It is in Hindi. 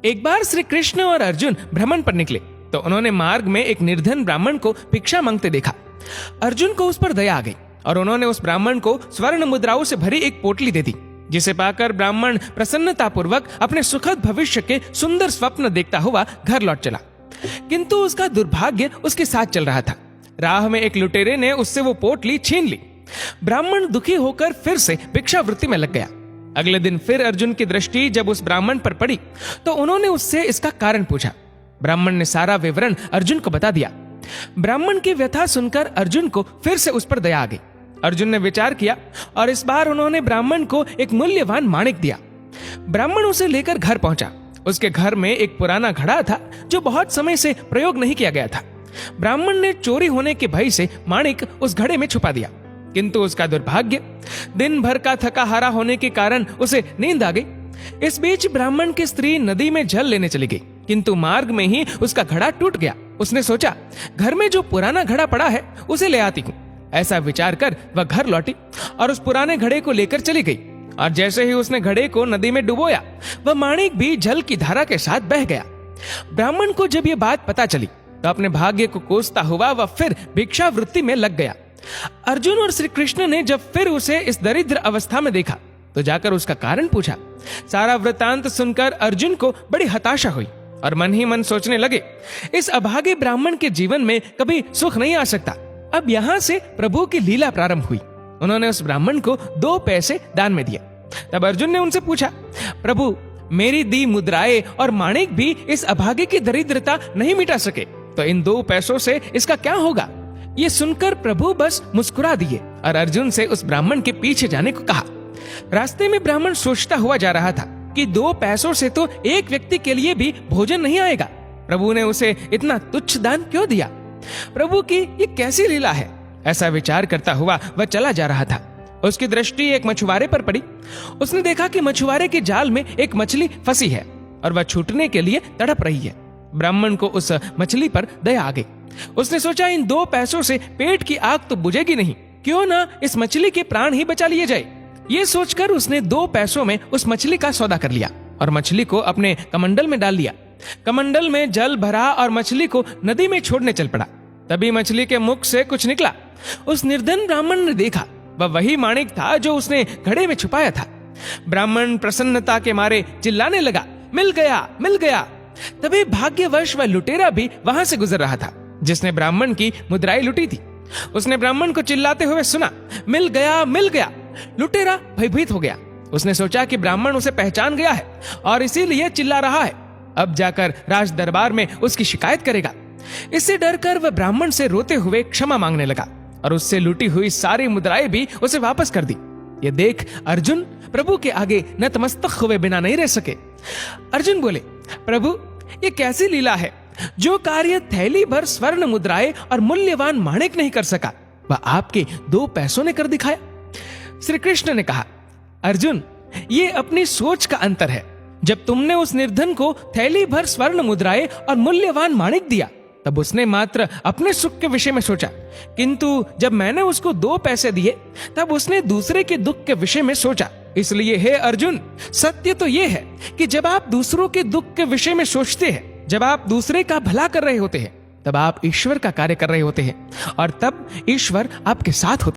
एक बार श्री कृष्ण और अर्जुन भ्रमण पर निकले तो उन्होंने मार्ग में एक निर्धन ब्राह्मण को भिक्षा मांगते देखा। अर्जुन को उस पर दया आ गई और उन्होंने उस ब्राह्मण को स्वर्ण मुद्राओं से भरी एक पोटली दे दी, जिसे पाकर ब्राह्मण प्रसन्नतापूर्वक अपने सुखद भविष्य के सुंदर स्वप्न देखता हुआ घर लौट चला। किंतु उसका दुर्भाग्य उसके साथ चल रहा था। राह में एक लुटेरे ने उससे वो पोटली छीन ली। ब्राह्मण दुखी होकर फिर से भिक्षावृत्ति में लग गया। अगले दिन फिर अर्जुन की दृष्टि जब उस ब्राह्मण पर पड़ी तो उन्होंने उससे इसका कारण पूछा। ब्राह्मण ने सारा विवरण अर्जुन को बता दिया। ब्राह्मण की व्यथा सुनकर अर्जुन को फिर से उस पर दया आ गई। अर्जुन ने विचार किया और इस बार उन्होंने ब्राह्मण को एक मूल्यवान माणिक दिया। ब्राह्मण उसे लेकर घर पहुंचा। उसके घर में एक पुराना घड़ा था जो बहुत समय से प्रयोग नहीं किया गया था। ब्राह्मण ने चोरी होने के भय से माणिक उस घड़े में छुपा दिया, किंतु उसका दुर्भाग्य, दिन भर का थका हारा होने के कारण उसे नींद आ गई। इस बीच ब्राह्मण की स्त्री नदी में जल लेने चली गई, किंतु मार्ग में ही उसका घड़ा टूट गया। उसने सोचा, घर में जो पुराना घड़ा पड़ा है उसे ले आती हूँ। ऐसा विचार कर वह घर लौटी और उस पुराने घड़े को लेकर चली गई। और जैसे ही उसने घड़े को नदी में डुबोया, वह माणिक भी जल की धारा के साथ बह गया। ब्राह्मण को जब यह बात पता चली तो अपने भाग्य को कोसता हुआ वह फिर भिक्षावृत्ति में लग गया। अर्जुन और श्री कृष्ण ने जब फिर उसे इस दरिद्र अवस्था में देखा तो जाकर उसका कारण पूछा। सारा वृतांत सुनकर अर्जुन को बड़ी हताशा हुई और मन ही मन सोचने लगे, इस अभागे ब्राह्मण के जीवन में कभी सुख नहीं आ सकता। अब यहाँ से प्रभु की लीला प्रारंभ हुई। उन्होंने उस ब्राह्मण को 2 पैसे दान में दिए। तब अर्जुन ने उनसे पूछा, प्रभु, मेरी दी मुद्राएं और माणिक भी इस अभागे की दरिद्रता नहीं मिटा सके, तो इन 2 पैसों से इसका क्या होगा? ये सुनकर प्रभु बस मुस्कुरा दिए और अर्जुन से उस ब्राह्मण के पीछे जाने को कहा। रास्ते में ब्राह्मण सोचता हुआ जा रहा था कि 2 पैसों से तो एक व्यक्ति के लिए भी भोजन नहीं आएगा। प्रभु ने उसे इतना तुच्छ दान क्यों दिया? प्रभु की ये कैसी लीला है? ऐसा विचार करता हुआ वह चला जा रहा था। उसकी दृष्टि एक मछुआरे पर पड़ी। उसने देखा कि मछुआरे के जाल में एक मछली फंसी है और वह छूटने के लिए तड़प रही है। ब्राह्मण को उस मछली पर दया आ गई। उसने सोचा, इन 2 पैसों से पेट की आग तो बुझेगी नहीं, क्यों ना इस मछली के प्राण ही बचा लिए जाए। ये सोचकर उसने 2 पैसों में उस मछली का सौदा कर लिया और मछली को अपने कमंडल में डाल लिया। कमंडल में जल भरा और मछली को नदी में छोड़ने चल पड़ा। तभी मछली के मुख से कुछ निकला। उस निर्धन ब्राह्मण ने देखा, वह वही माणिक था जो उसने घड़े में छुपाया था। ब्राह्मण प्रसन्नता के मारे चिल्लाने लगा, मिल गया, मिल गया। तभी भाग्यवश वह लुटेरा भी वहां से गुजर रहा था जिसने ब्राह्मण की मुद्राएं लुटी थी। उसने ब्राह्मण को चिल्लाते हुए सुना, मिल गया, मिल गया। लुटेरा भयभीत हो गया। उसने सोचा कि ब्राह्मण उसे पहचान गया है और इसीलिए चिल्ला रहा है। अब जाकर राज दरबार में उसकी शिकायत करेगा। इससे डरकर वह ब्राह्मण से रोते हुए क्षमा मांगने लगा और उससे लूटी हुई सारी मुद्राएं भी उसे वापस कर दी। ये देख अर्जुन प्रभु के आगे नतमस्तक हुए बिना नहीं रह सके। अर्जुन बोले, प्रभु, ये कैसी लीला है? जो कार्य थैली भर स्वर्ण मुद्राएं और मूल्यवान माणिक नहीं कर सका, वह आपके 2 पैसों ने कर दिखाया। श्री कृष्ण ने कहा, अर्जुन, ये अपनी सोच का अंतर है। जब तुमने उस निर्धन को थैली भर स्वर्ण मुद्राएं और मूल्यवान माणिक दिया, तब उसने मात्र अपने सुख के विषय में सोचा, किंतु जब मैंने उसको 2 पैसे दिए, तब उसने दूसरे के दुख के विषय में सोचा। इसलिए हे अर्जुन, सत्य तो यह है कि जब आप दूसरों के दुख के विषय में सोचते हैं, जब आप दूसरे का भला कर रहे होते हैं, तब आप ईश्वर का कार्य कर रहे होते हैं और तब ईश्वर आपके साथ होते हैं।